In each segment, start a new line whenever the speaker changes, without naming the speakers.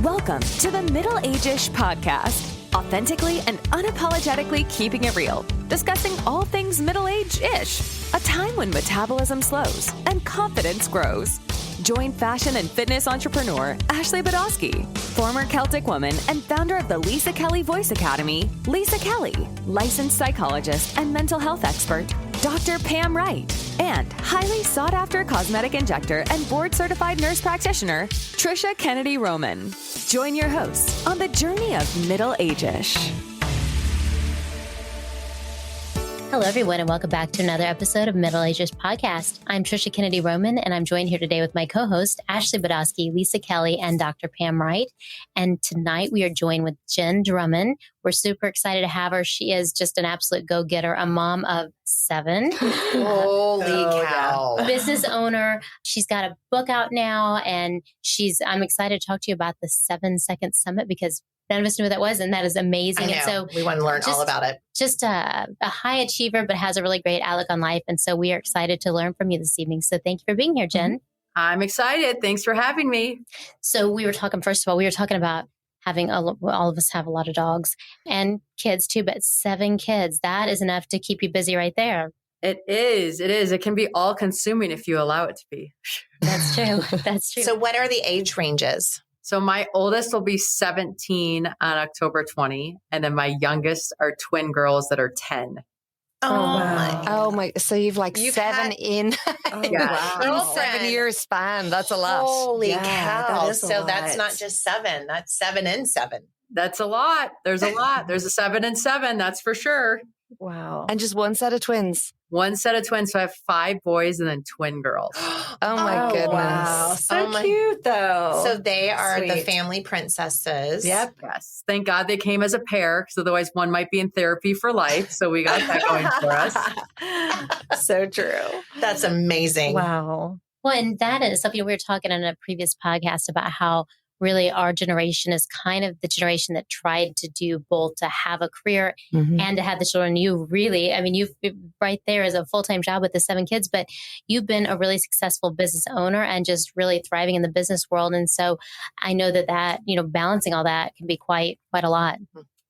Welcome to the Middle AGEish podcast. Authentically and unapologetically keeping it real. Discussing all things middle-age-ish. A time when metabolism slows and confidence grows. Join fashion and fitness entrepreneur Ashley Badowski, former Celtic woman and founder of the Lisa Kelly Voice Academy, Lisa Kelly, licensed psychologist and mental health expert, Dr. Pam Wright, and highly sought-after cosmetic injector and board-certified nurse practitioner, Trisha Kennedy Roman. Join your hosts on the journey of Middle AGEish.
Hello, everyone, and welcome back to another episode of Middle AGEish podcast. I'm Trisha Kennedy Roman, and I'm joined here today with my co-host, Ashley Badowski, Lisa Kelly, and Dr. Pam Wright. And tonight we are joined with Jenn Drummond. We're super excited to have her. She is just an absolute go-getter, a mom of 7.
Holy cow.
Business owner. She's got a book out now, and I'm excited to talk to you about the 7-Second Summit because none of us knew what that was, and that is amazing.
I know.
And so
we want to learn all about it.
Just a high achiever, but has a really great outlook on life. And so we are excited to learn from you this evening. So thank you for being here, Jenn.
I'm excited. Thanks for having me.
So we were talking about having all of us have a lot of dogs and kids too, but 7 kids, that is enough to keep you busy right there.
It is. It can be all consuming if you allow it to be.
That's true. That's true.
So what are the age ranges?
So my oldest will be 17 on October 20. And then my youngest are twin girls that are 10.
Oh my. So you've 7 in,
Yeah.
in a 7-year span. That's a lot.
Holy cow.
That's
that's not just 7. That's 7 and 7.
That's a lot. There's a lot. There's a 7 and 7. That's for sure.
Wow. And just one set of twins.
One set of twins. So I have 5 boys and then twin girls.
Oh my goodness.
Wow. So cute though.
So they are the
Sweet.
family princesses.
Yep.
Yes. Thank God they came as a pair because otherwise one might be in therapy for life. So we got that going for us.
So true.
That's amazing.
Wow.
Well, and that is something we were talking in a previous podcast about how really our generation is kind of the generation that tried to do both to have a career and to have the children. You really, you've right there as a full-time job with the 7 kids, but you've been a really successful business owner and just really thriving in the business world. And so I know that balancing all that can be quite a lot.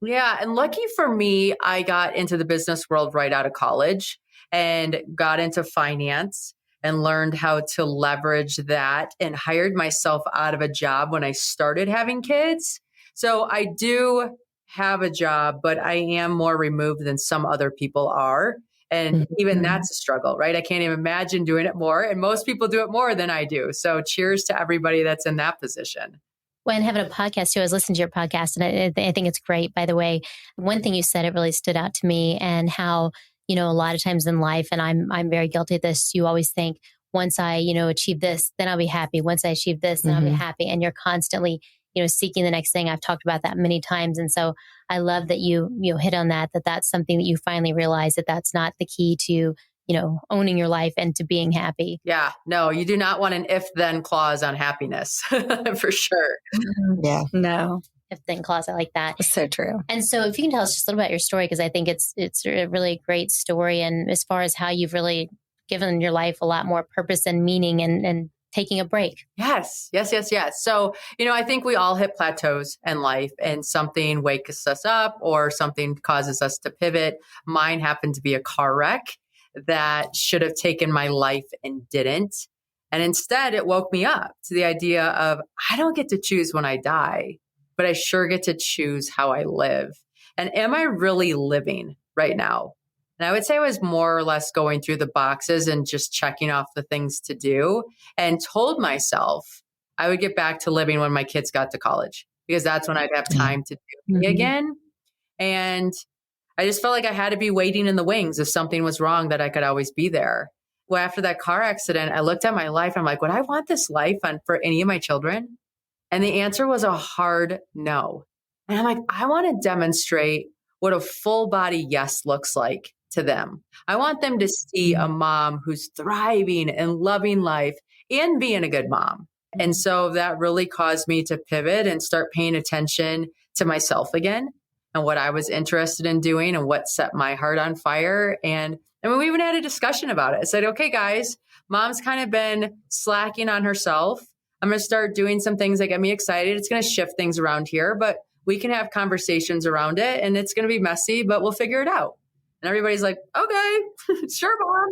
Yeah. And lucky for me, I got into the business world right out of college and got into finance and learned how to leverage that and hired myself out of a job when I started having kids. So I do have a job, but I am more removed than some other people are. And even that's a struggle, right? I can't even imagine doing it more. And most people do it more than I do. So cheers to everybody that's in that position.
When having a podcast too, I was listening to your podcast and I think it's great, by the way. One thing you said, it really stood out to me and how, a lot of times in life, and I'm very guilty of this, you always think, once I, achieve this, then I'll be happy. Once I achieve this, then I'll be happy. And you're constantly, seeking the next thing. I've talked about that many times. And so I love that you hit on that's something that you finally realize that that's not the key to, owning your life and to being happy.
Yeah, no, you do not want an if-then clause on happiness for sure.
Yeah.
No.
If then clause, I like that.
So true.
And so if you can tell us just a little about your story, because I think it's a really great story. And as far as how you've really given your life a lot more purpose and meaning and taking a break.
Yes. So, I think we all hit plateaus in life and something wakes us up or something causes us to pivot. Mine happened to be a car wreck that should have taken my life and didn't. And instead it woke me up to the idea of I don't get to choose when I die, but I sure get to choose how I live. And am I really living right now? And I would say I was more or less going through the boxes and just checking off the things to do and told myself I would get back to living when my kids got to college because that's when I'd have time to do me again. And I just felt like I had to be waiting in the wings. If something was wrong, that I could always be there. Well, after that car accident, I looked at my life. I'm like, would I want this life for any of my children? And the answer was a hard no. And I'm like, I want to demonstrate what a full body yes looks like to them. I want them to see a mom who's thriving and loving life and being a good mom. And so that really caused me to pivot and start paying attention to myself again and what I was interested in doing and what set my heart on fire. And we even had a discussion about it. I said, okay, guys, mom's kind of been slacking on herself. I'm going to start doing some things that get me excited. It's going to shift things around here, but we can have conversations around it and it's going to be messy, but we'll figure it out. And everybody's like, okay, sure, Mom.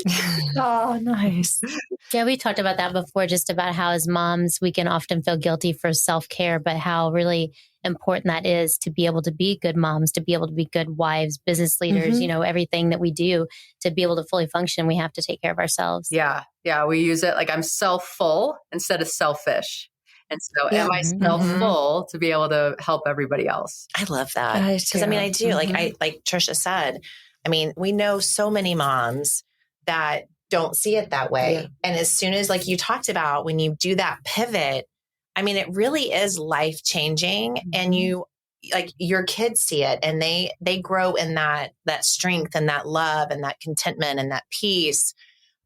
Oh, nice.
Yeah, we talked about that before, just about how as moms, we can often feel guilty for self-care, but how really important that is to be able to be good moms, to be able to be good wives, business leaders, everything that we do to be able to fully function, we have to take care of ourselves.
Yeah. Yeah. We use it like I'm self-full instead of selfish. And so am I self-full to be able to help everybody else?
I love that. Because I do, like Trisha said, we know so many moms that don't see it that way. Yeah. And as soon as, like you talked about, when you do that pivot, it really is life changing, and you, like, your kids see it and they grow in that strength and that love and that contentment and that peace.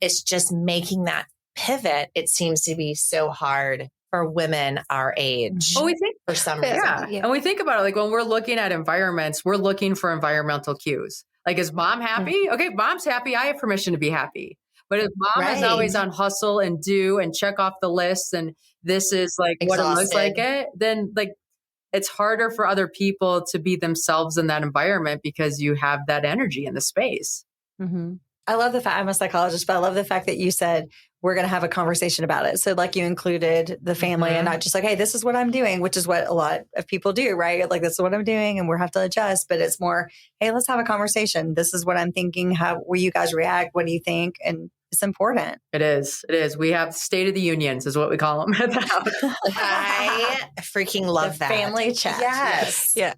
It's just making that pivot. It seems to be so hard for women our age.
Well, we think
for some reason.
Yeah. And we think about it, like when we're looking at environments, we're looking for environmental cues. Like, is mom happy? Okay, mom's happy. I have permission to be happy. But if mom is always on hustle and do and check off the list, and this is like what it looks like then like it's harder for other people to be themselves in that environment because you have that energy in the space.
Mm-hmm. I love the fact, I'm a psychologist, but I love the fact that you said we're going to have a conversation about it. So like you included the family and not just like, hey, this is what I'm doing, which is what a lot of people do, right? Like, this is what I'm doing and we'll have to adjust, but it's more, hey, let's have a conversation. This is what I'm thinking. How will you guys react? What do you think? And it's important.
It is. It is. We have State of the Unions is what we call them at the house.
I freaking love that.
Family chat.
Yes.
Yeah.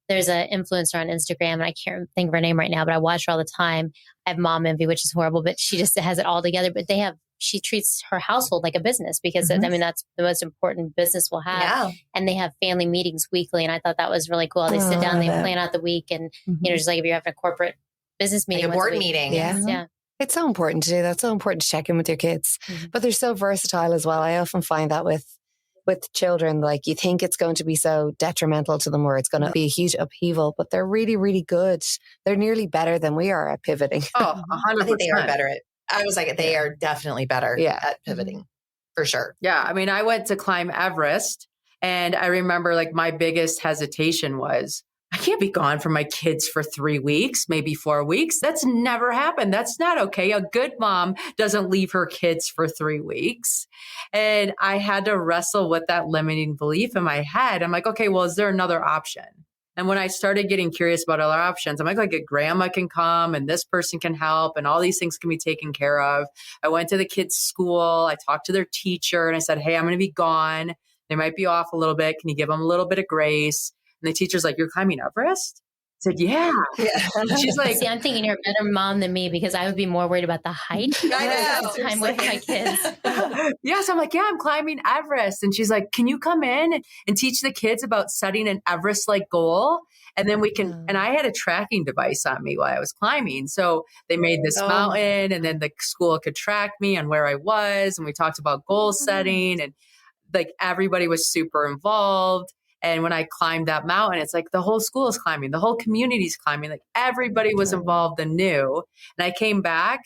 There's an influencer on Instagram, and I can't think of her name right now, but I watch her all the time. I have mom envy, which is horrible, but she just has it all together. But she treats her household like a business because that's the most important business we'll have. Yeah. And they have family meetings weekly. And I thought that was really cool. They sit down, they plan out the week, and just like if you're having a corporate business meeting,
like a board meeting.
Yeah.
It's so important to do that. It's so important to check in with your kids, but they're so versatile as well. I often find that with children, like you think it's going to be so detrimental to them or it's going to be a huge upheaval, but they're really, really good. They're nearly better than we are at pivoting.
Oh, 100%.
I think they are better they are definitely better at pivoting for sure.
Yeah. I went to climb Everest, and I remember like my biggest hesitation was, I can't be gone from my kids for 3 weeks, maybe 4 weeks. That's never happened. That's not okay. A good mom doesn't leave her kids for 3 weeks. And I had to wrestle with that limiting belief in my head. I'm like, okay, well, is there another option? And when I started getting curious about other options, I'm like, a grandma can come and this person can help and all these things can be taken care of. I went to the kids' school. I talked to their teacher and I said, hey, I'm going to be gone. They might be off a little bit. Can you give them a little bit of grace? And the teacher's like, you're climbing Everest? I said, yeah. And she's like,
see, I'm thinking you're a better mom than me because I would be more worried about the height.
I know.
Time with my kids.
Yes. I'm like, yeah, I'm climbing Everest. And she's like, can you come in and teach the kids about setting an Everest-like goal? And then we can, and I had a tracking device on me while I was climbing. So they made this mountain, and then the school could track me on where I was. And we talked about goal setting, and like everybody was super involved. And when I climbed that mountain, it's like the whole school is climbing, the whole community is climbing, like everybody was involved and knew. And I came back,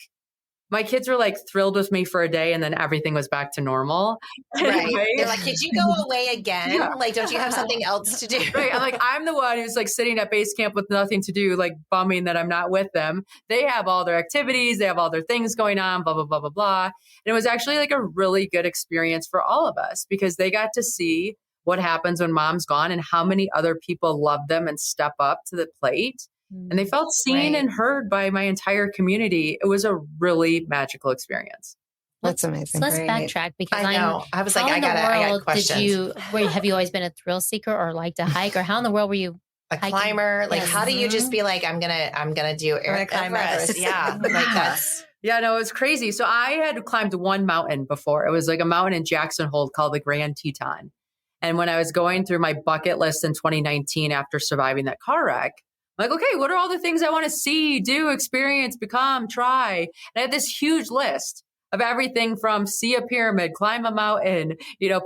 my kids were like thrilled with me for a day, and then everything was back to normal.
Right. They're like, did you go away again? Yeah. Like, don't you have something else to do?
Right. I'm like, I'm the one who's like sitting at base camp with nothing to do, like bumming that I'm not with them. They have all their activities. They have all their things going on, blah, blah, blah, blah, blah. And it was actually like a really good experience for all of us because they got to see what happens when mom's gone and how many other people love them and step up to the plate. And they felt seen and heard by my entire community. It was a really magical experience.
That's amazing.
So let's backtrack because
I know. I was like, I got questions.
Have you always been a thrill seeker or like to hike, or how in the world were you
a climber? Like, how do you just be like, I'm gonna do Everest? Yeah, like that's.
Yeah, no, it was crazy. So I had climbed one mountain before. It was like a mountain in Jackson Hole called the Grand Teton. And when I was going through my bucket list in 2019 after surviving that car wreck, I'm like, okay, what are all the things I want to see, do, experience, become, try? And I had this huge list of everything from see a pyramid, climb a mountain,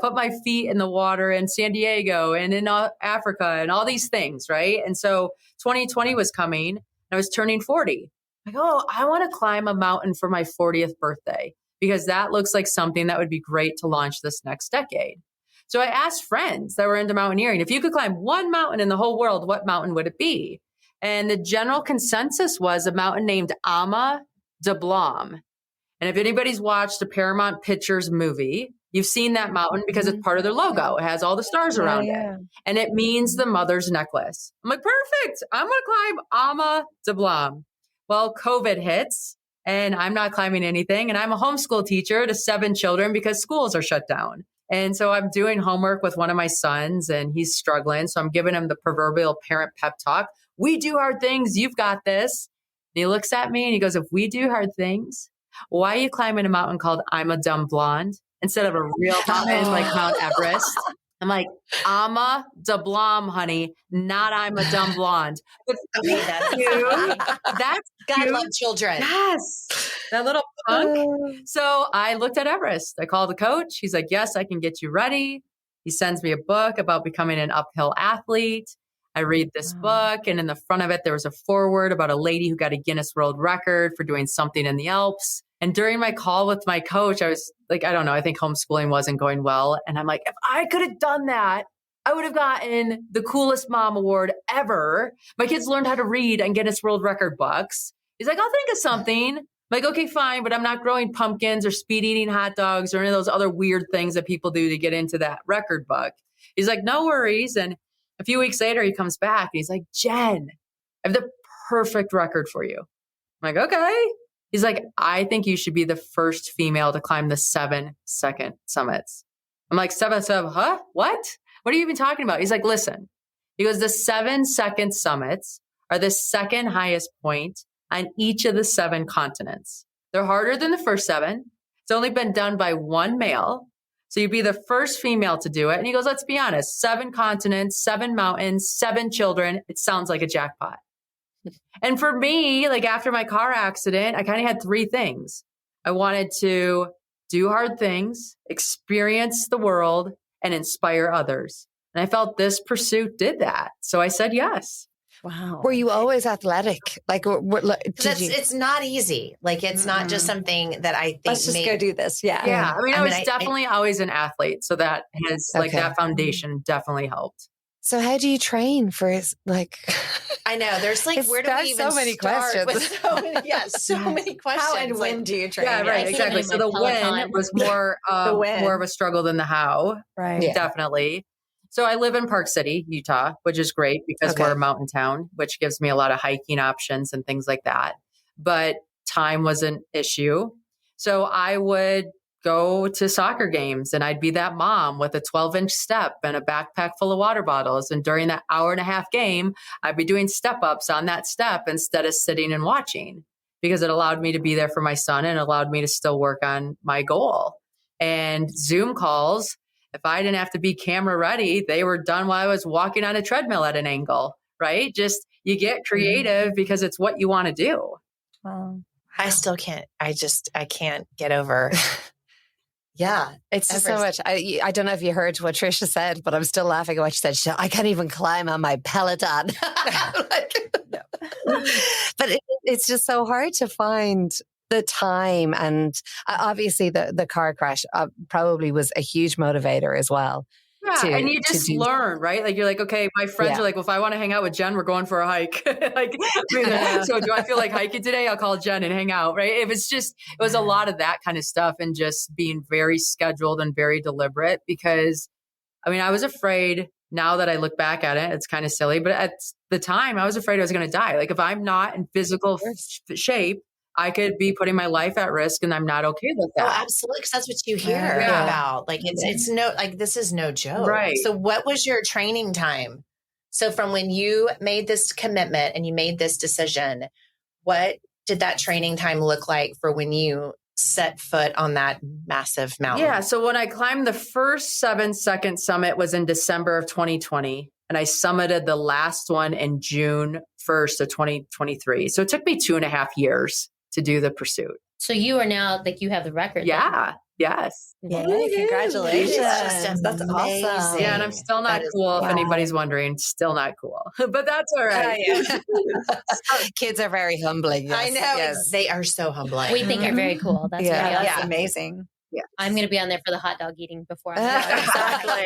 put my feet in the water in San Diego and in Africa and all these things, right? And so 2020 was coming and I was turning 40. Like, oh, I want to climb a mountain for my 40th birthday. because that looks like something that would be great to launch this next decade. So I asked friends that were into mountaineering, if you could climb one mountain in the whole world, what mountain would it be? And the general consensus was a mountain named Ama de Blanc. And if anybody's watched the Paramount Pictures movie, you've seen that mountain because it's part of their logo. It has all the stars around it. And it means the mother's necklace. I'm like, perfect. I'm going to climb Ama de Blanc. Well, COVID hits and I'm not climbing anything. And I'm a homeschool teacher to 7 children because schools are shut down. And so I'm doing homework with one of my sons and he's struggling. So I'm giving him the proverbial parent pep talk. We do hard things. You've got this. And he looks at me and he goes, if we do hard things, why are you climbing a mountain called I'm a Dumb Blonde instead of a real mountain like Mount Everest? I'm like, Ama de Blanc, honey, not I'm a Dumb Blonde. But
That's
cute. That's
God
cute.
love children.
Yes. That little punk. So I looked at Everest. I called the coach. He's like, yes, I can get you ready. He sends me a book about becoming an uphill athlete. I read this book, and in the front of it, there was a foreword about a lady who got a Guinness World Record for doing something in the Alps. And during my call with my coach, I was like, I don't know, I think homeschooling wasn't going well. And I'm like, if I could have done that, I would have gotten the coolest mom award ever. My kids learned how to read on Guinness World Record books. He's like, I'll think of something. I'm like, okay, fine, but I'm not growing pumpkins or speed eating hot dogs or any of those other weird things that people do to get into that record book. He's like, no worries. And a few weeks later, he comes back and he's like, Jen, I have the perfect record for you. I'm like, okay. He's like, I think you should be the first female to climb the 7-second summits. I'm like, 7, huh? What? What are you even talking about? He's like, listen. He goes, the 7-second summits are the second highest point on each of the 7 continents. They're harder than the first 7. It's only been done by one male. So you'd be the first female to do it. And he goes, let's be honest, 7 continents, 7 mountains, 7 children. It sounds like a jackpot. And for me, like after my car accident, I kind of had 3 things. I wanted to do hard things, experience the world, and inspire others. And I felt this pursuit did that. So I said yes.
Wow.
Were you always athletic? Like,
It's not easy. Like, it's not just something that I think.
Let's just go do this. Yeah.
Yeah. I mean, I was definitely always an athlete. So that has like that foundation definitely helped.
So how do you train for like?
I know there's like, where do we even
so many
start
questions.
with so many questions.
How and when do you train?
Yeah, right, exactly. So the when was more more of a struggle than the how,
right?
Yeah.
Definitely. So I live in Park City, Utah, which is great because we're a mountain town, which gives me a lot of hiking options and things like that. But time was an issue. So I would go to soccer games and I'd be that mom with a 12-inch step and a backpack full of water bottles. And during that hour-and-a-half game, I'd be doing step-ups on that step instead of sitting and watching because it allowed me to be there for my son and allowed me to still work on my goal. And Zoom calls, if I didn't have to be camera ready, they were done while I was walking on a treadmill at an angle, right? Just you get creative because it's what you want to do.
I still can't. I can't get over. Yeah.
It's just so much. I don't know if you heard what Trisha said, but I'm still laughing at what she said. She said, I can't even climb on my Peloton. But it's just so hard to find the time. And obviously the car crash probably was a huge motivator as well.
Yeah, and you just learn, right? Like you're like, okay, my friends are like, well, if I want to hang out with Jen, we're going for a hike. So do I feel like hiking today? I'll call Jen and hang out, right? It was a lot of that kind of stuff and just being very scheduled and very deliberate because, I mean, I was afraid. Now that I look back at it, it's kind of silly, but at the time I was afraid I was going to die. Like if I'm not in physical shape, I could be putting my life at risk and I'm not okay with that.
Oh, absolutely. Because that's what you hear about. Like it's no, like this is no joke.
Right.
So what was your training time? So from when you made this commitment and you made this decision, what did that training time look like for when you set foot on that massive mountain?
Yeah. So when I climbed the first 7-second summit was in December of 2020. And I summited the last one in June 1st of 2023. So it took me 2.5 years to do the pursuit.
So you are now like you have the record.
Yeah. Yes.
Yay, congratulations. That's
amazing.
awesome.
Yeah, and I'm still not cool. If anybody's wondering, still not cool, but that's all right.
Kids are very humbling. Yes.
I know.
Yes.
They are so humbling.
We think you're very cool. That's
Yeah.
very awesome.
That's amazing.
Yeah.
I'm going to be on there for the hot dog eating before I'm
Exactly.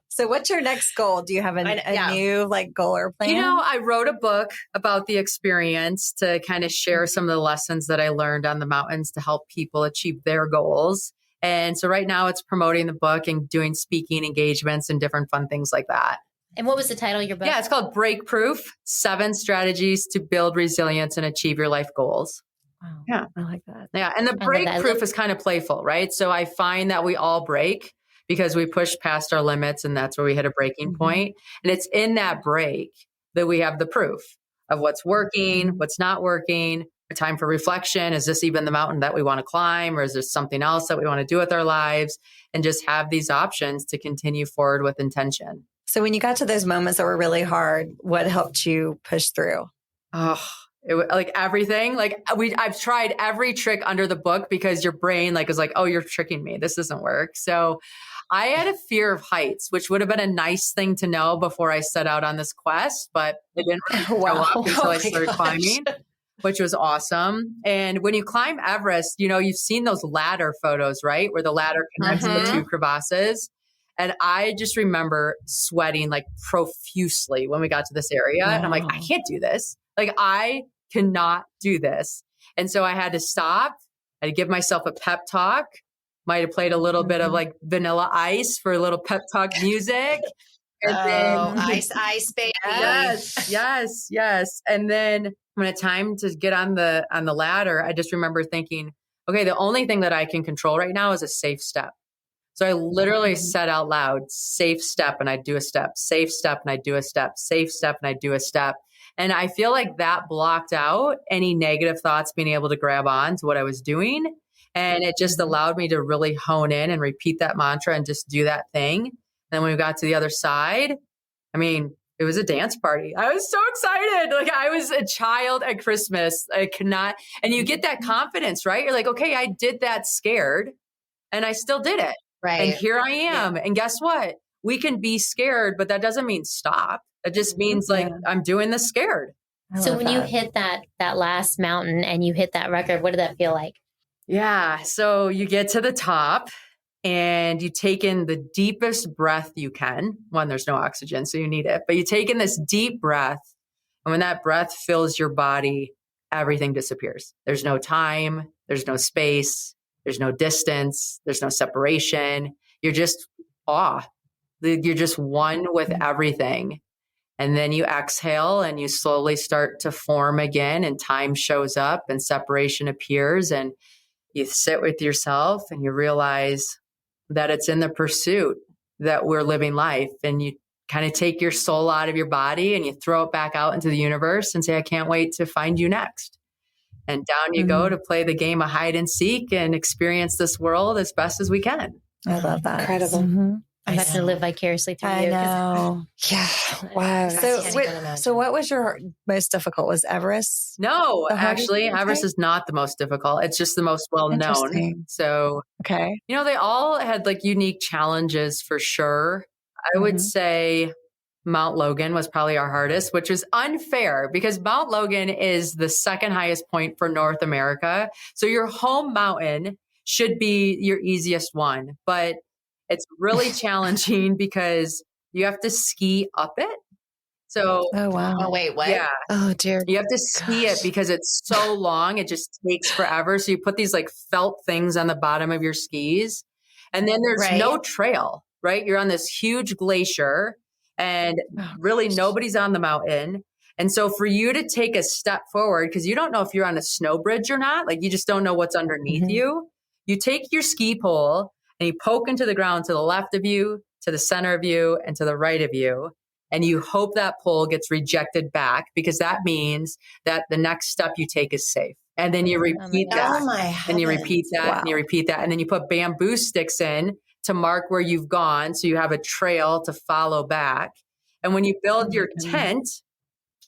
So what's your next goal? Do you have a new like goal or plan?
I wrote a book about the experience to kind of share some of the lessons that I learned on the mountains to help people achieve their goals. And so right now it's promoting the book and doing speaking engagements and different fun things like that.
And what was the title of your book?
Yeah, it's called Break Proof: 7 Strategies to Build Resilience and Achieve Your Life Goals.
Wow.
Yeah.
I like that.
Yeah. And the break proof is kind of playful, right? So I find that we all break because we push past our limits and that's where we hit a breaking point. And it's in that break that we have the proof of what's working, what's not working, a time for reflection. Is this even the mountain that we want to climb, or is there something else that we want to do with our lives? And just have these options to continue forward with intention.
So when you got to those moments that were really hard, what helped you push through?
Oh, like everything. Like I've tried every trick under the book because your brain is like, oh, you're tricking me. This doesn't work. So I had a fear of heights, which would have been a nice thing to know before I set out on this quest, but it didn't really show up until I started climbing, which was awesome. And when you climb Everest, you've seen those ladder photos, right? Where the ladder connects the two crevasses. And I just remember sweating like profusely when we got to this area. And I'm like, I can't do this. Like, I cannot do this. And so I had to stop. I had to give myself a pep talk. Might have played a little bit of like Vanilla Ice for a little pep talk music. And then,
ice, baby.
Yes. And then when it's time to get on the ladder, I just remember thinking, okay, the only thing that I can control right now is a safe step. So I literally said out loud, safe step, and I do a step, safe step, and I do a step, safe step, and I do a step. And I feel like that blocked out any negative thoughts being able to grab on to what I was doing. And it just allowed me to really hone in and repeat that mantra and just do that thing. And then when we got to the other side, it was a dance party. I was so excited. Like I was a child at Christmas. I could not. And you get that confidence, right? You're like, okay, I did that scared and I still did it.
Right.
And here I am. Yeah. And guess what? We can be scared, but that doesn't mean stop. It just means I'm doing this scared.
So when you hit that last mountain and you hit that record, what did that feel like?
Yeah. So you get to the top and you take in the deepest breath you can. One, there's no oxygen, so you need it. But you take in this deep breath. And when that breath fills your body, everything disappears. There's no time. There's no space. There's no distance. There's no separation. You're just awe. You're just one with everything. And then you exhale and you slowly start to form again, and time shows up and separation appears, and you sit with yourself and you realize that it's in the pursuit that we're living life. And you kind of take your soul out of your body and you throw it back out into the universe and say, I can't wait to find you next. And down you go to play the game of hide and seek and experience this world as best as we can.
I love that.
Incredible.
Mm-hmm.
I'm about to live vicariously through
I
you.
know.
Yeah. Wow.
So what was your most difficult? Was Everest?
No,
the hardest
actually,
thing?
Everest is not the most difficult. It's just the most well known.
Interesting.
So,
Okay.
they all had like unique challenges for sure. I would say Mount Logan was probably our hardest, which was unfair because Mount Logan is the second highest point for North America. So your home mountain should be your easiest one, but it's really challenging because you have to ski up it. So,
Oh, wow.
Oh, wait, what?
yeah,
Oh, dear.
you have to ski it because it's so long. It just takes forever. So you put these like felt things on the bottom of your skis, and then there's no trail, right? You're on this huge glacier and really nobody's on the mountain. And so for you to take a step forward, because you don't know if you're on a snow bridge or not, like you just don't know what's underneath you. You take your ski pole and you poke into the ground to the left of you, to the center of you, and to the right of you. And you hope that pole gets rejected back because that means that the next step you take is safe. And then you repeat that.
Oh my
And you repeat that and you repeat that. And then you put bamboo sticks in to mark where you've gone. So you have a trail to follow back. And when you build your tent,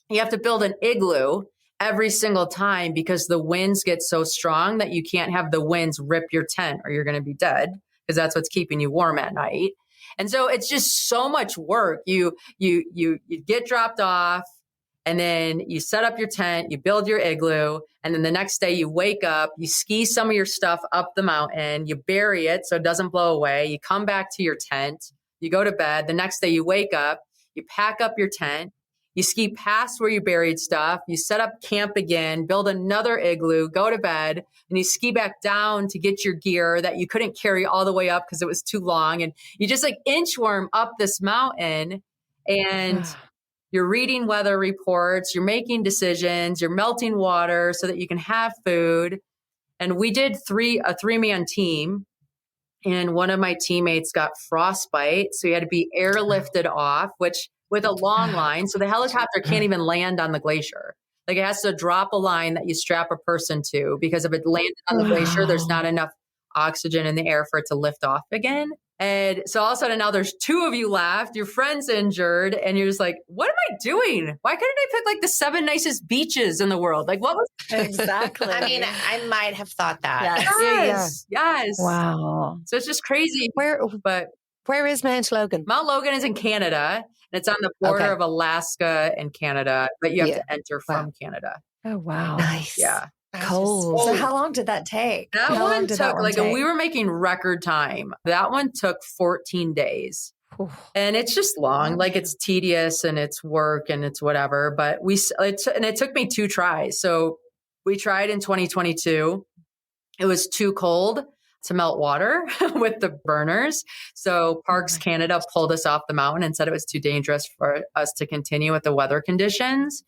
you have to build an igloo. every single time because the winds get so strong that you can't have the winds rip your tent or you're going to be dead because that's what's keeping you warm at night. And so it's just so much work. You get dropped off and then you set up your tent, you build your igloo, and then the next day you wake up, you ski some of your stuff up the mountain, you bury it so it doesn't blow away. You come back to your tent, you go to bed. The next day you wake up, you pack up your tent, you ski past where you buried stuff, you set up camp again, build another igloo, go to bed, and you ski back down to get your gear that you couldn't carry all the way up because it was too long. And you just like inchworm up this mountain and you're reading weather reports, you're making decisions, you're melting water so that you can have food. And we did a 3-man team. And one of my teammates got frostbite. So he had to be airlifted off, which with a long line. So the helicopter can't even land on the glacier. Like it has to drop a line that you strap a person to because if it landed on the glacier, there's not enough oxygen in the air for it to lift off again. And so all of a sudden now there's 2 of you left, your friend's injured, and you're just like, what am I doing? Why couldn't I pick like the 7 nicest beaches in the world? Like what was
Exactly.
I mean, I might have thought that.
Yes.
Wow.
So it's just crazy.
Where is Mount Logan?
Mount Logan is in Canada. And it's on the border of Alaska and Canada, but you have to enter from Canada.
Oh, wow.
Nice.
Yeah.
Cold.
So how long did that take?
That
how
one
long did
took
that one take?
we were making record time. That one took 14 days. And it's just long, like it's tedious and it's work and it's whatever. But it took me 2 tries. So we tried in 2022. It was too cold to melt water with the burners. So Parks Canada pulled us off the mountain and said it was too dangerous for us to continue with the weather conditions.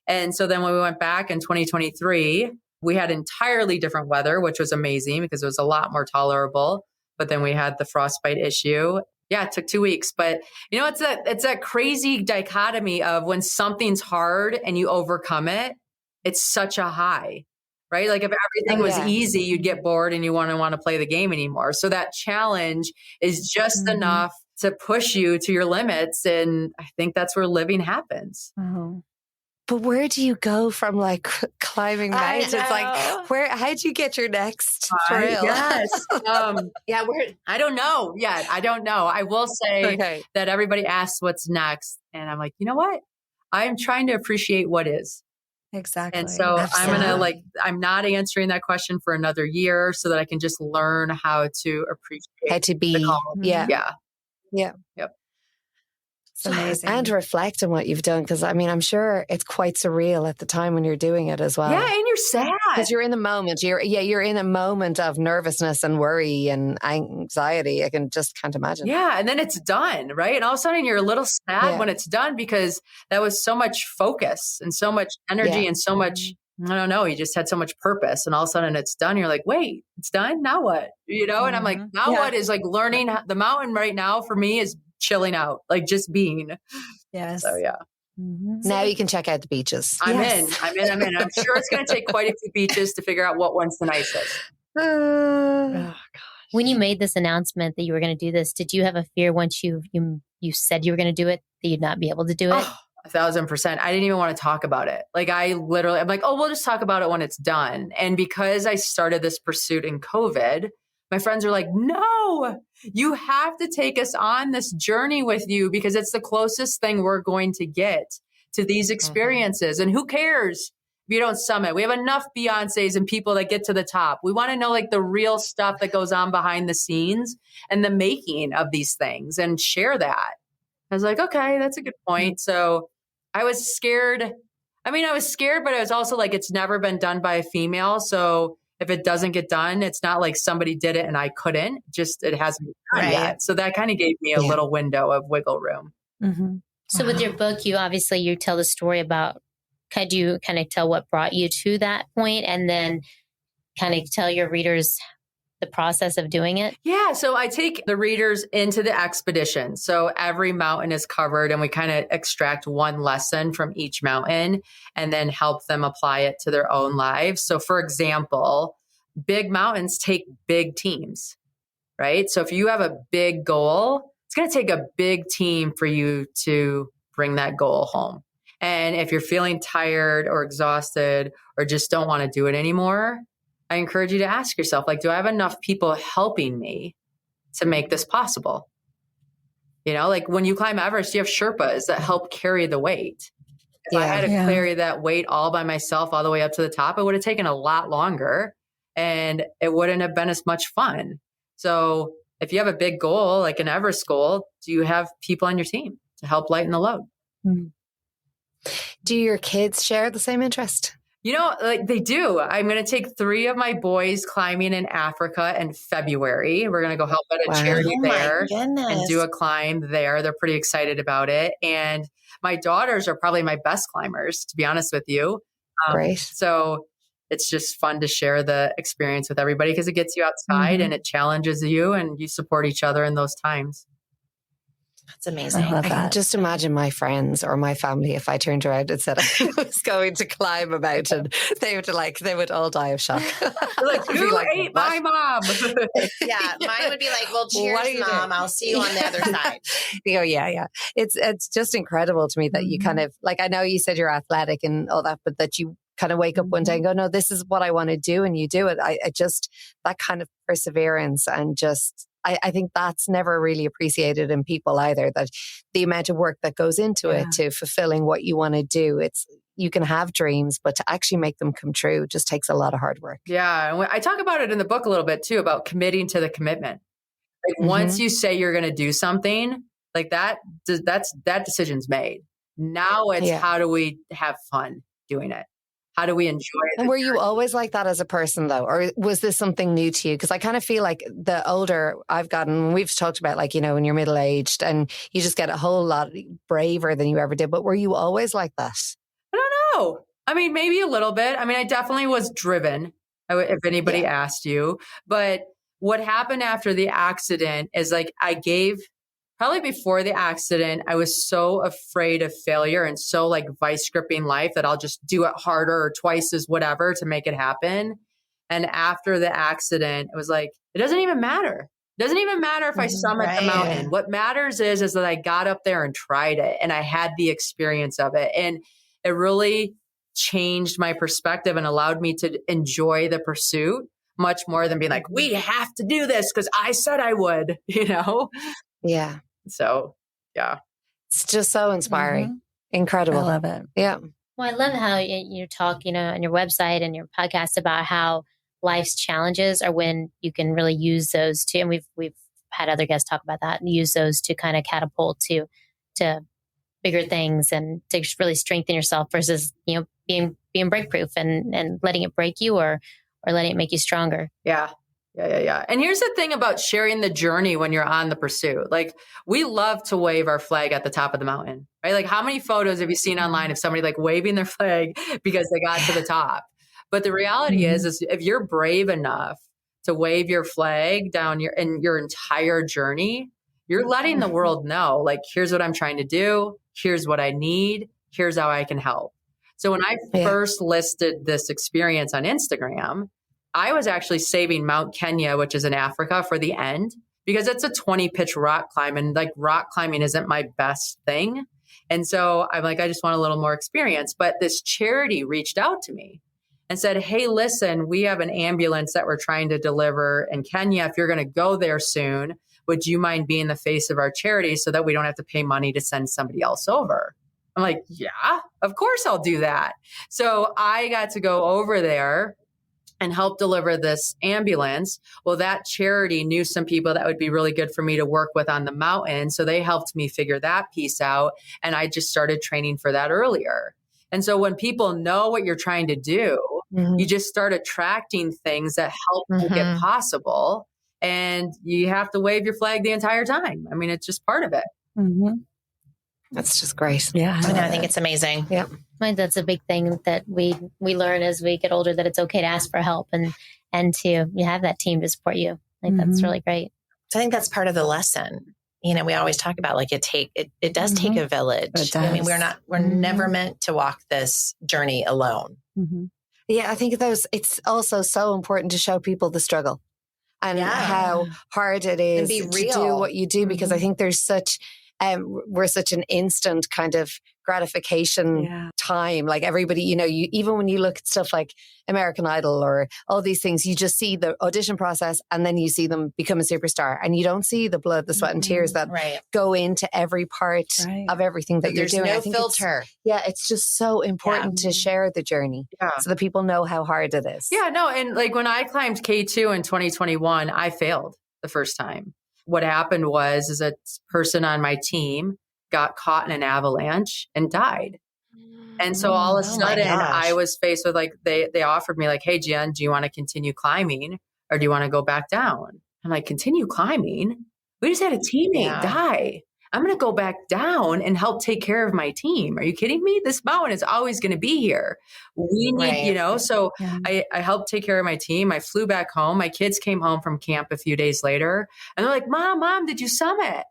And so then when we went back in 2023, we had entirely different weather, which was amazing because it was a lot more tolerable. But then we had the frostbite issue. Yeah, it took 2 weeks. But you know, it's that crazy dichotomy of when something's hard and you overcome it, it's such a high. Right? Like if everything was easy, you'd get bored and you wouldn't want to play the game anymore. So that challenge is just enough to push you to your limits. And I think that's where living happens.
But where do you go from like climbing mountains? It's like, how do you get your next trail?
Yes. I don't know yet. I don't know. I will say that everybody asks what's next. And I'm like, you know what? I'm trying to appreciate what is.
Exactly.
And so I'm not answering that question for another year so that I can just learn how to appreciate
how to be.
Yeah.
Yep.
It's amazing.
And reflect on what you've done. Because I mean, I'm sure it's quite surreal at the time when you're doing it as well.
Yeah. And you're sad.
Because you're in the moment. You're in a moment of nervousness and worry and anxiety. I can't imagine.
Yeah. And then it's done. Right. And all of a sudden you're a little sad when it's done because that was so much focus and so much energy and so much, I don't know, you just had so much purpose. And all of a sudden it's done. You're like, wait, it's done? Now what? You know? And I'm like, now what is like learning the mountain right now for me is chilling out, like just being.
Yes.
So yeah.
Now you can check out the beaches.
I'm in. I'm sure it's going to take quite a few beaches to figure out what one's the nicest.
When you made this announcement that you were going to do this, did you have a fear once you said you were going to do it that you'd not be able to do it?
1,000%. I didn't even want to talk about it. Like I'm like, oh, we'll just talk about it when it's done. And because I started this pursuit in COVID, my friends are like, no, you have to take us on this journey with you because it's the closest thing we're going to get to these experiences. And who cares if you don't summit? We have enough Beyoncés and people that get to the top. We want to know like the real stuff that goes on behind the scenes and the making of these things and share that. I was like, okay, that's a good point. So I was scared. I mean, I was scared, but I was also like, it's never been done by a female. So if it doesn't get done, it's not like somebody did it and I couldn't, just it hasn't been done yet. So that kind of gave me a little window of wiggle room.
So with your book, you tell the story about, could you kind of tell what brought you to that point and then kind of tell your readers the process of doing it?
Yeah. So I take the readers into the expedition. So every mountain is covered and we kind of extract one lesson from each mountain and then help them apply it to their own lives. So for example, big mountains take big teams, right? So if you have a big goal, it's going to take a big team for you to bring that goal home. And if you're feeling tired or exhausted or just don't want to do it anymore, I encourage you to ask yourself, like, do I have enough people helping me to make this possible? You know, like when you climb Everest, you have Sherpas that help carry the weight. If I had to carry that weight all by myself all the way up to the top, it would have taken a lot longer and it wouldn't have been as much fun. So if you have a big goal, like an Everest goal, do you have people on your team to help lighten the load?
Do your kids share the same interest?
You know, like they do. I'm going to take 3 of my boys climbing in Africa in February. We're going to go help at a charity there and do a climb there. They're pretty excited about it. And my daughters are probably my best climbers, to be honest with you.
Great.
So it's just fun to share the experience with everybody because it gets you outside and it challenges you and you support each other in those times.
That's amazing.
I can just imagine my friends or my family if I turned around and said I was going to climb a mountain. They would all die of shock.
Like, who ate my mom?
Yeah, mine would be like, well, cheers, Mom. I'll see you on the other side.
Yeah. It's just incredible to me that you kind of, like, I know you said you're athletic and all that, but that you kind of wake up one day and go, no, this is what I want to do. And you do it. I just, that kind of perseverance and just, I think that's never really appreciated in people either, that the amount of work that goes into it to fulfilling what you want to do. You can have dreams, but to actually make them come true just takes a lot of hard work.
Yeah. And I talk about it in the book a little bit too, about committing to the commitment. Like once you say you're going to do something like that decision's made. Now it's how do we have fun doing it? How do we enjoy it?
And were you always like that as a person though? Or was this something new to you? Because I kind of feel like the older I've gotten, we've talked about like, you know, when you're middle-aged and you just get a whole lot braver than you ever did. But were you always like that?
I don't know. I mean, maybe a little bit. I mean, I definitely was driven, if anybody asked you. But what happened after the accident is like probably before the accident, I was so afraid of failure and so like vice gripping life that I'll just do it harder or twice as whatever to make it happen. And after the accident, it was like, it doesn't even matter. It doesn't even matter if I summit the mountain. What matters is that I got up there and tried it and I had the experience of it. And it really changed my perspective and allowed me to enjoy the pursuit much more than being like, we have to do this because I said I would, you know?
Yeah.
So, yeah.
It's just so inspiring. Incredible.
I love it.
Yeah.
Well, I love how you talk, you know, on your website and your podcast about how life's challenges are when you can really use those to, and we've had other guests talk about that and use those to kind of catapult to bigger things and to really strengthen yourself versus, you know, being break proof and letting it break you or letting it make you stronger.
Yeah. Yeah. And here's the thing about sharing the journey when you're on the pursuit. Like we love to wave our flag at the top of the mountain, right? Like how many photos have you seen online of somebody like waving their flag because they got to the top? But the reality is if you're brave enough to wave your flag down your entire journey, you're letting the world know, like, here's what I'm trying to do. Here's what I need. Here's how I can help. So when I first listed this experience on Instagram, I was actually saving Mount Kenya, which is in Africa, for the end because it's a 20 pitch rock climb and like rock climbing isn't my best thing. And so I'm like, I just want a little more experience. But this charity reached out to me and said, hey, listen, we have an ambulance that we're trying to deliver in Kenya. If you're going to go there soon, would you mind being the face of our charity so that we don't have to pay money to send somebody else over? I'm like, yeah, of course I'll do that. So I got to go over there and help deliver this ambulance. Well, that charity knew some people that would be really good for me to work with on the mountain. So they helped me figure that piece out. And I just started training for that earlier. And so when people know what you're trying to do, you just start attracting things that help make it possible. And you have to wave your flag the entire time. I mean, it's just part of it.
That's just great.
Yeah.
I think it's amazing.
Yeah.
That's a big thing that we learn as we get older, that it's okay to ask for help and to you have that team to support you. I think that's really great.
So I think that's part of the lesson. You know, we always talk about like it does take a village. I mean, we're never meant to walk this journey alone.
Yeah. I think it's also so important to show people the struggle and how hard it is
be
to
real.
do what you do, because I think there's such we're such an instant kind of gratification time. Like everybody, you even when you look at stuff like American Idol or all these things, you just see the audition process and then you see them become a superstar, and you don't see the blood, the sweat and tears that go into every part of everything that you're doing.
There's no filter.
It's just so important to share the journey so that people know how hard it is.
Yeah, no. And like when I climbed K2 in 2021, I failed the first time. What happened was a person on my team got caught in an avalanche and died. And so all of a sudden I was faced with like, they offered me like, hey, Jenn, do you want to continue climbing or do you want to go back down? I'm like, continue climbing? We just had a teammate die. I'm going to go back down and help take care of my team. Are you kidding me? This mountain is always going to be here. We need, so I helped take care of my team. I flew back home. My kids came home from camp a few days later and they're like, Mom, did you summit?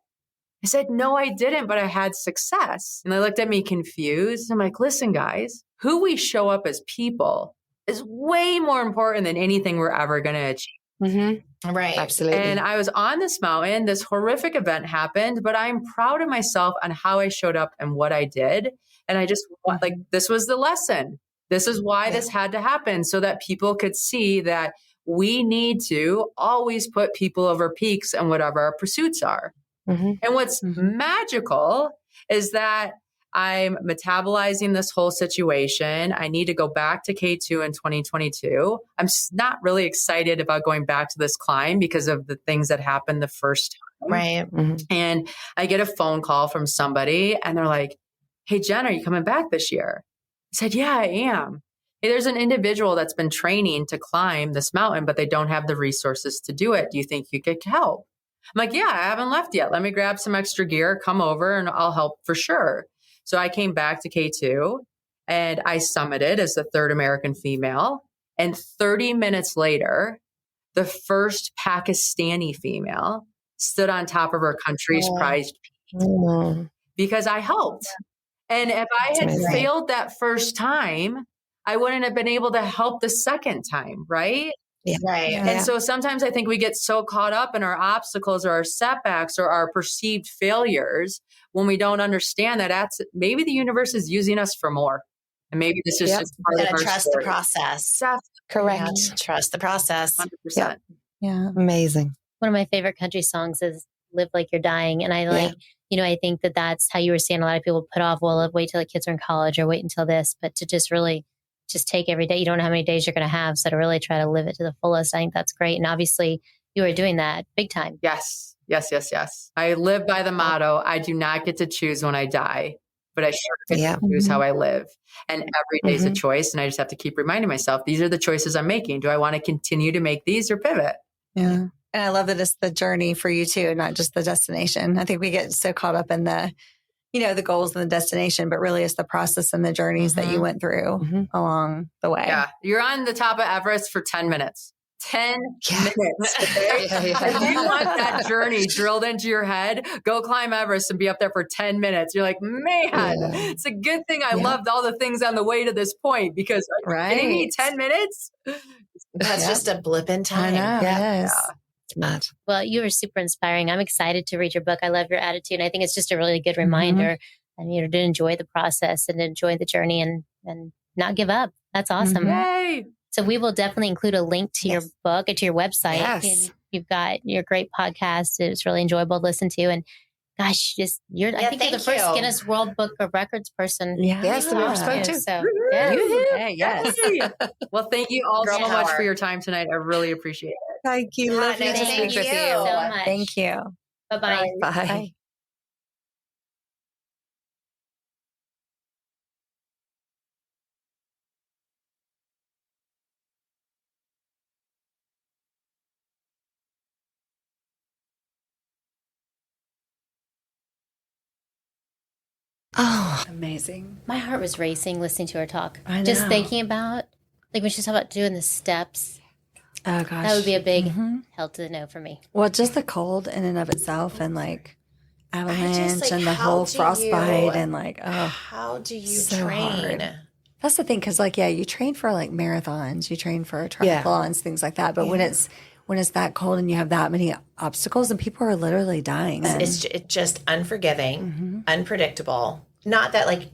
I said, no, I didn't, but I had success. And they looked at me confused. I'm like, listen, guys, who we show up as people is way more important than anything we're ever going to achieve.
Mm-hmm.
Right.
Absolutely.
And I was on this mountain, this horrific event happened, but I'm proud of myself on how I showed up and what I did. And I just like, this was the lesson. This is why this had to happen so that people could see that we need to always put people over peaks and whatever our pursuits are. Mm-hmm. And what's magical is that I'm metabolizing this whole situation. I need to go back to K2 in 2022. I'm not really excited about going back to this climb because of the things that happened the first time.
Right.
Mm-hmm. And I get a phone call from somebody and they're like, hey, Jenn, are you coming back this year? I said, yeah, I am. Hey, there's an individual that's been training to climb this mountain, but they don't have the resources to do it. Do you think you could help? I'm like, yeah, I haven't left yet. Let me grab some extra gear, come over and I'll help for sure. So I came back to K2 and I summited as the third American female. And 30 minutes later, the first Pakistani female stood on top of her country's prized peak because I helped. And if I had failed that first time, I wouldn't have been able to help the second time, right?
Yeah.
Right.
And so sometimes I think we get so caught up in our obstacles or our setbacks or our perceived failures when we don't understand that maybe the universe is using us for more. And maybe this is just part of our
trust
story.
the process.
Correct.
Trust the process.
100%.
Yeah. Amazing.
One of my favorite country songs is Live Like You're Dying. And I I think that's how you were saying a lot of people put off, well, wait till the kids are in college or wait until this, but to just really just take every day. You don't know how many days you're going to have. So to really try to live it to the fullest, I think that's great. And obviously you are doing that big time.
Yes. I live by the motto, I do not get to choose when I die, but I sure get to choose how I live. And every day is a choice. And I just have to keep reminding myself, these are the choices I'm making. Do I want to continue to make these or pivot?
Yeah. And I love that it's the journey for you too, not just the destination. I think we get so caught up in the goals and the destination, but really it's the process and the journeys that you went through along the way.
Yeah. You're on the top of Everest for 10 minutes. 10 minutes. Okay? If you want that journey drilled into your head, go climb Everest and be up there for 10 minutes. You're like, man, it's a good thing I loved all the things on the way to this point because are you kidding me? 10 minutes?
That's just a blip in time.
I know.
Yes. It's mad.
Well, you were super inspiring. I'm excited to read your book. I love your attitude. I think it's just a really good reminder and to enjoy the process and enjoy the journey and not give up. That's awesome.
Yay.
So we will definitely include a link to your book and to your website.
Yes.
You've got your great podcast. It's really enjoyable to listen to. And gosh, I think you're the first Guinness World Book of Records person.
Yeah. Yes, the World Book too.
So,
yes. Well, thank you all so much for your time tonight. I really appreciate it.
Thank you. Lovely to speak with you.
So much.
Thank you.
Bye-bye.
Bye.
Oh, amazing.
My heart was racing listening to her talk.
I know.
Just thinking about, when she's talking about doing the steps.
Oh, gosh.
That would be a big hell to the no for me.
Well, just the cold in and of itself and avalanche and the whole frostbite and
how do you
so
train?
Hard. That's the thing. Cause you train for marathons, you train for triathlons, things like that. But when when it's that cold and you have that many obstacles and people are literally dying.
It's just unforgiving, unpredictable. Not that like,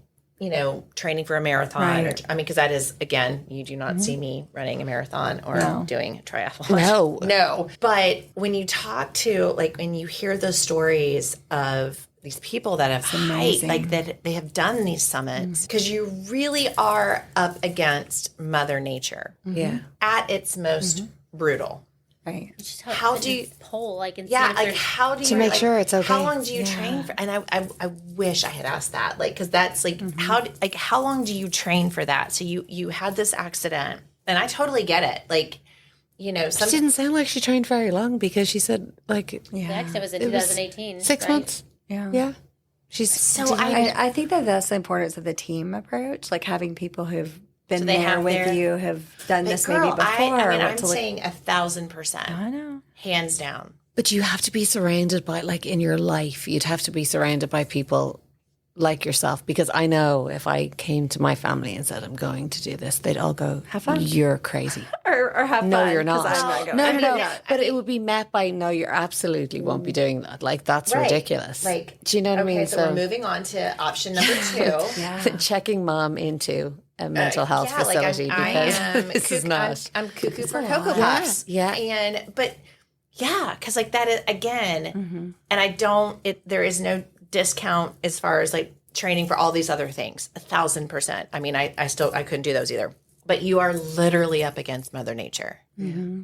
training for a marathon.
Right.
Because that is, again, you do not see me running a marathon or doing a triathlon. No. But when you talk to, like, when you hear those stories of these people that have hiked, like that they have done these summits, because you really are up against Mother Nature.
Yeah.
At its most brutal.
Right.
How do you pull
how do you
to make sure it's okay?
How long do you train for? And I wish I had asked that, like, because that's like how long do you train for that? So you had this accident, and I totally get it. Like,
she didn't sound like she trained very long, because she said like
the accident was in 2018,
6 months. Yeah. She's
so
I think that's the importance of the team approach, like having people who've been there with you, have done this maybe before.
I'm saying 1,000%.
I know.
Hands down.
But you have to be surrounded by, like, in your life, you'd have to be surrounded by people like yourself, because I know if I came to my family and said I'm going to do this, they'd all go, "Have fun, you're crazy,"
or have
no,
fun.
you're not.
I'm not
No. But it would be met by, "No, you absolutely won't be doing that." Like, that's ridiculous.
Like,
do you know what I mean?
So we're moving on to option number 2.
Checking mom into a mental health facility, because this is not.
I'm cuckoo for Cocoa Puffs.
Yeah.
Because like that is again, and there is no discount as far as like training for all these other things. 1,000%. I mean, I couldn't do those either. But you are literally up against Mother Nature.
Mm-hmm.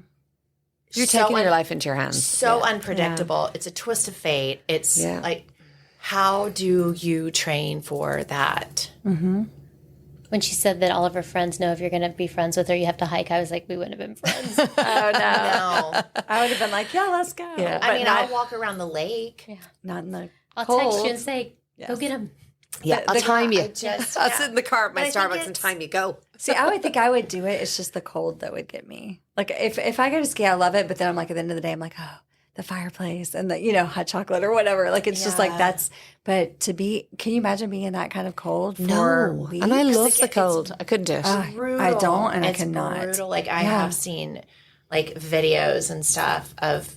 You're taking your life into your hands.
So unpredictable. Yeah. It's a twist of fate. It's like, how do you train for that?
Mm-hmm. When she said that all of her friends know if you're going to be friends with her, you have to hike, I was like, we wouldn't have been friends.
No. I would have been like, yeah, let's go.
Yeah.
I'll walk around the lake.
Yeah.
Not in the
I'll
cold.
text you and say, go get him.
Yeah, I'll time you.
I'll
sit in the car at my Starbucks and time you. Go.
See, I would think I would do it. It's just the cold that would get me. Like, if I go to ski, I love it. But then I'm like, at the end of the day, I'm like, oh, the fireplace and the, hot chocolate or whatever. Like, it's just like but can you imagine being in that kind of cold for weeks?
And I love the cold. I couldn't do it.
I don't, and I cannot.
Brutal. Like, I have seen like videos and stuff of,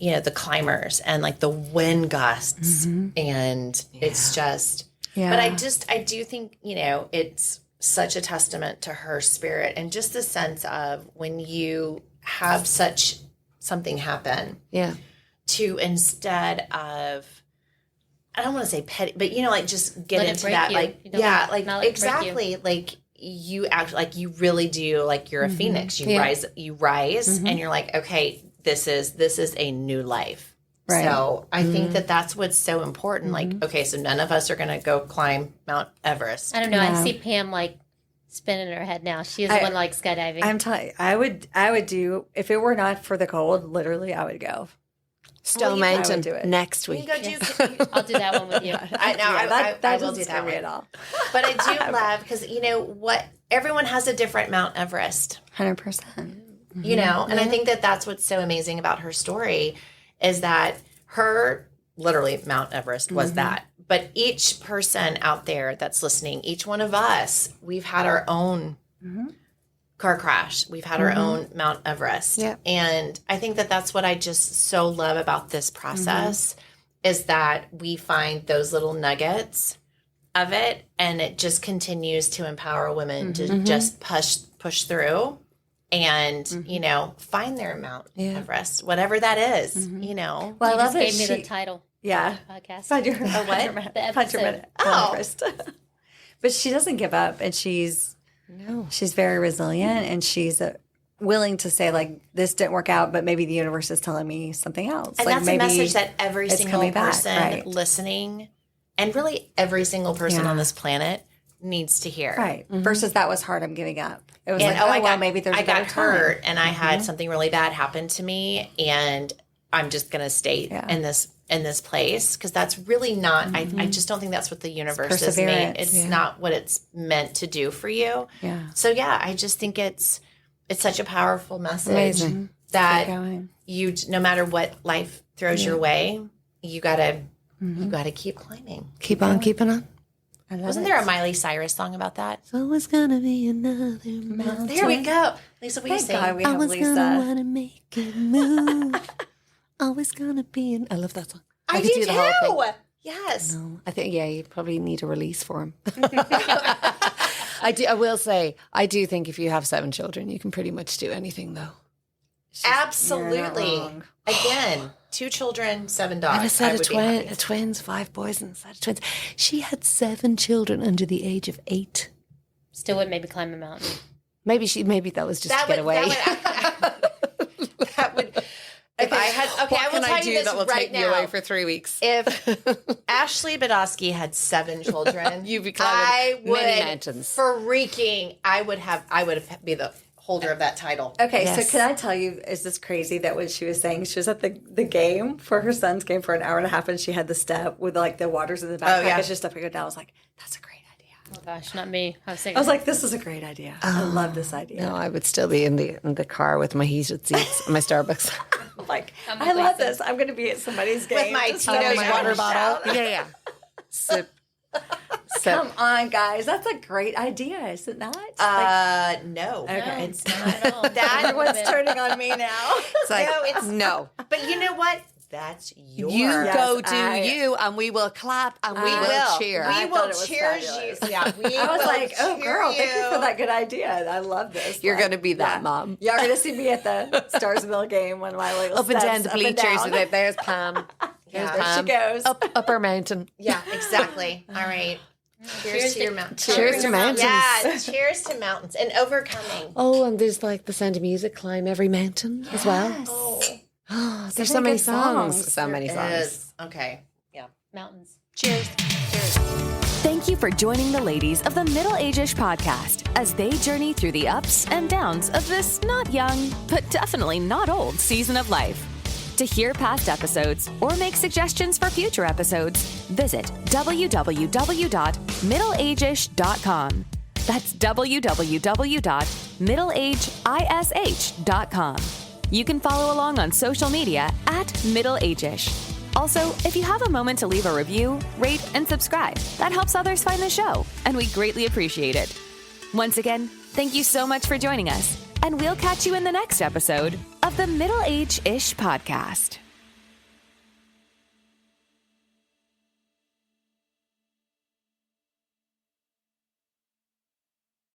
the climbers and like the wind gusts, and it's just, but I do think, it's such a testament to her spirit, and just the sense of when you have something happen, to instead of, I don't want to say petty, but like just get into that, like, exactly, like you act like you really do, like you're a phoenix, you rise, and you're like, okay, this is a new life. Right. So I think that's what's so important. Like, okay, so none of us are going to go climb Mount Everest.
I don't know. I see Pam like spinning in her head now. She is the one like skydiving.
I'm telling you, I would do, if it were not for the cold, literally I would go.
Stone Mountain next week.
I'll do that one with you.
I will do that one at all.
But I do love, because what, everyone has a different Mount Everest.
100%.
And I think that's what's so amazing about her story, is that her literally Mount Everest was that. But each person out there that's listening, each one of us, we've had our own car crash. We've had our own Mount Everest. Yep. And I think that's what I just so love about this process, is that we find those little nuggets of it, and it just continues to empower women to just push through. And, find their Mount Everest, whatever that is,
Well, I love
gave me the title.
Yeah.
Podcast.
Find your
what? The episode.
Everest. But she doesn't give up, and she's very resilient, and she's willing to say, like, this didn't work out, but maybe the universe is telling me something else.
And
like,
that's a message that every single person listening, and really every single person on this planet, needs to hear.
Right. Versus that was hard, I'm giving up. It was maybe there's a better
I got hurt, and I had something really bad happen to me, and I'm just going to stay in this place, because that's really not, I just don't think that's what the universe is made. It's not what it's meant to do for you. Yeah. So I just think it's such a powerful message that you, no matter what life throws your way, you gotta keep climbing.
Keep on keeping on.
Wasn't there a Miley Cyrus song about that?
It's always gonna be another mountain.
There we go. Lisa, what do you say?
God, we have
Always
Lisa.
gonna wanna make it move. Always gonna be I love that song.
I
could
do
the whole
too.
thing.
Yes.
No, I think, you probably need a release for him. I will say, I do think if you have 7 children, you can pretty much do anything, though.
Absolutely. Again, 2 children, 7 dogs.
And a set
would be
of twins, 5 boys and a set of twins. She had 7 children under the age of 8.
Still would maybe climb a mountain.
Maybe that was just to get away.
That would. If I had, okay, I will tell you this
that will
right
take me
now.
away for 3 weeks?
If Ashley Badowski had 7 children,
You'd be climbing many mountains.
I would be the holder of that title.
Okay,
Yes.
so can I tell you, is this crazy that what she was saying, she was at the game for her son's game for an hour and a half and she had the step with like the waters in the backpack.
yeah.
It's just up and go down. I was like, that's a great idea.
Oh gosh, not me. I was
like, this is a great idea. I love this idea.
No, I would still be in the car with my heated seats, my Starbucks.
Like, I love this. I'm going to be at somebody's game.
With my
just
Tito's
my
water bottle.
Yeah. Sip.
Come on, guys. That's a great idea, is it not?
No.
Okay.
It's not.
at all.
Everyone's turning on me now.
It's like,
No, it's-
no.
But you know what? That's your.
You
Yes,
go do
I-
you, and we will clap and we
We
will cheer.
I
We will
thought it was
cheers
fabulous.
you. Yeah, we
I was
will
like, oh,
cheer
girl, thank you
you
for that good idea. I love this.
You're
Like,
going to be that mom.
Y'all going to see me at the Starsville game when my little
Up and down
steps
the
up and
bleachers.
down.
There's Pam. There's
Yeah.
There she
Pam.
goes.
Up our mountain.
Yeah, exactly. All right. Cheers to your mountains.
Cheers to mountains.
Yeah, cheers to mountains and overcoming.
Oh, and there's like the Sound of Music, Climb Every Mountain as well.
Oh,
Oh, there's
So
so
many
many
good
songs.
songs.
So many
it
songs.
is. Okay. Yeah.
Mountains.
Cheers.
Thank you for joining the ladies of the Middle AGEish podcast as they journey through the ups and downs of this not young, but definitely not old season of life. To hear past episodes or make suggestions for future episodes, visit www.middleageish.com. That's www.middleageish.com. You can follow along on social media at Middle AGEish. Also, if you have a moment to leave a review, rate, and subscribe, that helps others find the show, and we greatly appreciate it. Once again, thank you so much for joining us, and we'll catch you in the next episode of the Middle AGEish podcast.